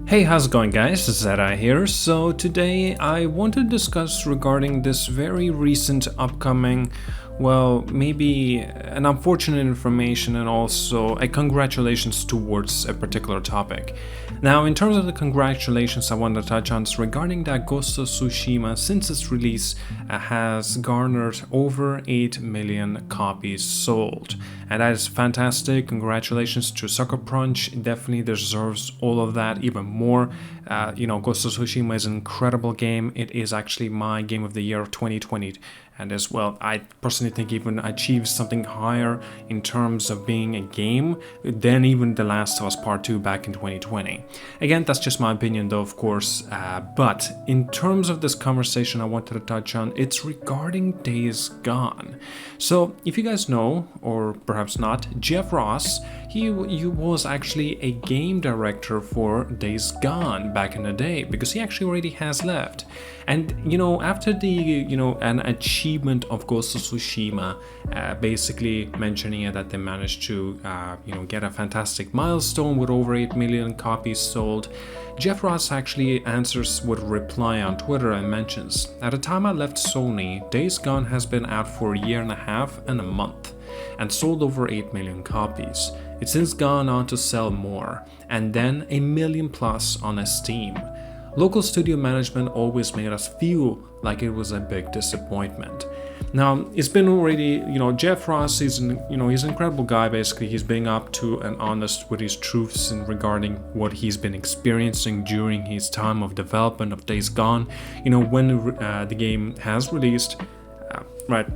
Hey, how's it going, guys? It's ZDEyE here. So today I want to discuss regarding this very recent upcoming, well, maybe an unfortunate information and also a congratulations towards a particular topic. Now, in terms of the congratulations I want to touch on is regarding that Ghost of Tsushima, since its release, has garnered over 8 million copies sold. And that is fantastic. Congratulations to Sucker Punch. It definitely deserves all of that, even more. Ghost of Tsushima is an incredible game. It is actually my game of the year of 2020. And as well, I personally think even achieved something higher in terms of being a game than even The Last of Us Part 2 back in 2020. Again, that's just my opinion though, of course. But in terms of this conversation I wanted to touch on, it's regarding Days Gone. So if you guys know, or perhaps not, Jeff Ross, he was actually a game director for Days Gone back in the day, because he actually already has left. And after an achievement of Ghost of Tsushima, basically mentioning that they managed to get a fantastic milestone with over 8 million copies sold, Jeff Ross actually answers with a reply on Twitter and mentions, "At the time I left Sony, Days Gone has been out for a year and a half and a month and sold over 8 million copies. It's since gone on to sell more, and then a million plus on Steam. Local studio management always made us feel like it was a big disappointment." Now, it's been already, Jeff Ross is, he's an incredible guy. Basically, he's being up to and honest with his truths in regarding what he's been experiencing during his time of development of Days Gone. When the game has released, right?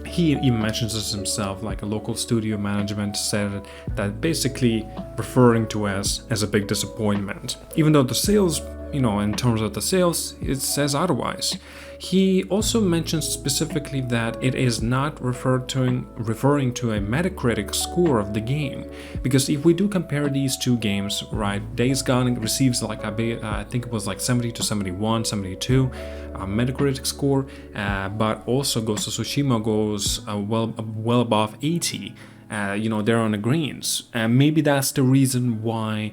He even mentions this himself, like a local studio management said that, basically referring to as a big disappointment. Even though the sales, in terms of the sales, it says otherwise. He also mentions specifically that it is not referring to a Metacritic score of the game, because if we do compare these two games, right, Days Gone receives like I think it was like 70 to 71, 72 Metacritic score, but also Ghost of Tsushima goes well above 80. They're on the greens, and maybe that's the reason why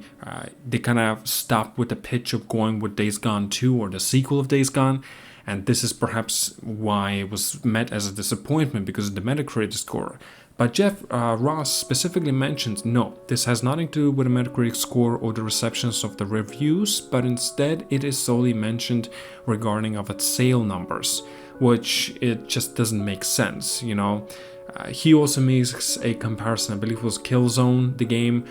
they kind of stopped with the pitch of going with Days Gone 2 or the sequel of Days Gone. And this is perhaps why it was met as a disappointment, because of the Metacritic score. But Jeff Ross specifically mentions, no, this has nothing to do with the Metacritic score or the receptions of the reviews, but instead it is solely mentioned regarding of its sale numbers, which it just doesn't make sense, He also makes a comparison, I believe it was Killzone, the game,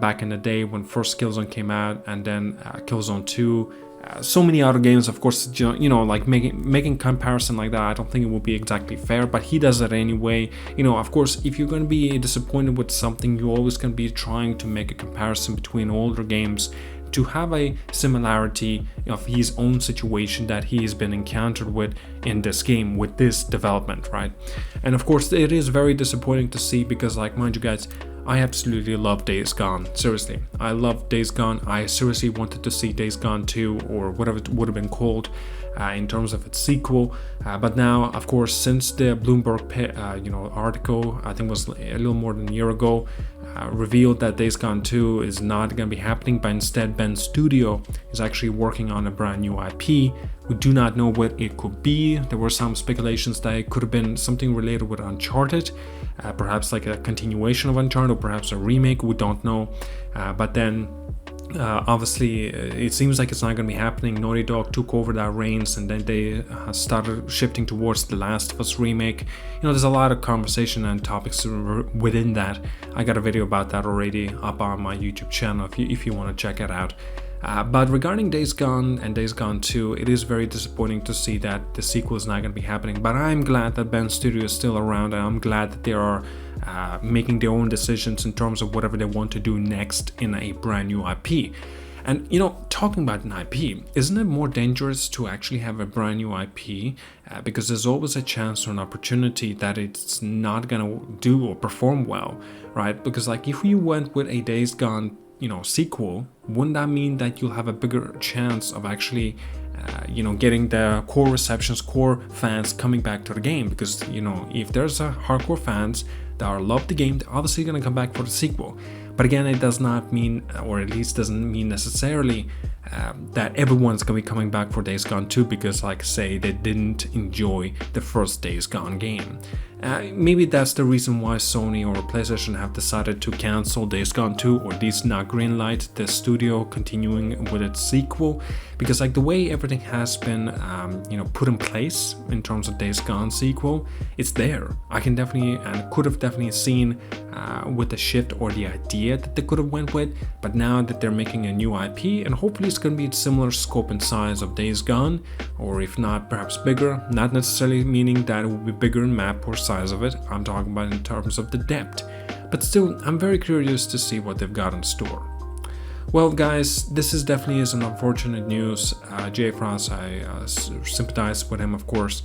back in the day when first Killzone came out, and then Killzone 2, so many other games, of course, like making comparison like that, I don't think it would be exactly fair, but he does it anyway. Of course, if you're going to be disappointed with something, you're always going to be trying to make a comparison between older games to have a similarity of his own situation that he has been encountered with in this game, with this development, right? And of course, it is very disappointing to see, because, like, mind you guys, I absolutely love Days Gone. Seriously, I love Days Gone. I seriously wanted to see Days Gone 2 or whatever it would have been called in terms of its sequel. But now, of course, since the Bloomberg article, I think it was a little more than a year ago, revealed that Days Gone 2 is not going to be happening, but instead Bend Studio is actually working on a brand new IP. We do not know what it could be. There were some speculations that it could have been something related with Uncharted, perhaps like a continuation of Uncharted, or perhaps a remake, we don't know. But then obviously it seems like it's not going to be happening. Naughty Dog took over that reins, and then they started shifting towards The Last of Us remake. There's a lot of conversation and topics within that. I got a video about that already up on my YouTube channel if you want to check it out. But regarding Days Gone and Days Gone 2, it is very disappointing to see that the sequel is not going to be happening. But I'm glad that Bend Studio is still around, and I'm glad that they are making their own decisions in terms of whatever they want to do next in a brand new IP. And talking about an IP, isn't it more dangerous to actually have a brand new IP? Because there's always a chance or an opportunity that it's not going to do or perform well, right? Because like if you went with a Days Gone sequel, wouldn't that mean that you'll have a bigger chance of actually getting the core fans coming back to the game? Because if there's a hardcore fans that love the game, they're obviously going to come back for the sequel. But again, it does not mean, or at least doesn't mean necessarily that everyone's gonna be coming back for Days Gone 2 because, like I say, they didn't enjoy the first Days Gone game. Maybe that's the reason why Sony or PlayStation have decided to cancel Days Gone 2, or at least not greenlight the studio continuing with its sequel, because like the way everything has been put in place in terms of Days Gone sequel, it's there. I can definitely and could have definitely seen with the shift or the idea that they could have went with, but now that they're making a new IP, and hopefully it's going to be similar scope and size of Days Gone, or if not perhaps bigger, not necessarily meaning that it will be bigger in map or size of it, I'm talking about in terms of the depth, but still I'm very curious to see what they've got in store. Well guys, this is definitely an unfortunate news. Jay Frost, I sympathize with him, of course.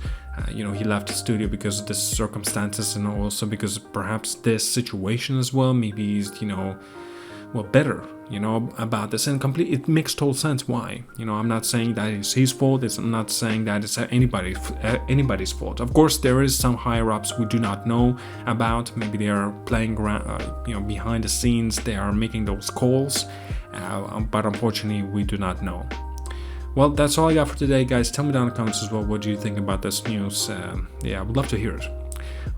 He left the studio because of the circumstances, and also because perhaps this situation as well. Maybe he's, better, about this, and it makes total sense why. I'm not saying that it's his fault. I'm not saying that it's anybody's fault. Of course, there is some higher ups we do not know about. Maybe they are playing around, behind the scenes. They are making those calls, but unfortunately, we do not know. Well, that's all I got for today, guys. Tell me down in the comments as well, what do you think about this news? I would love to hear it.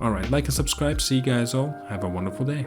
Alright, like and subscribe. See you guys all. Have a wonderful day.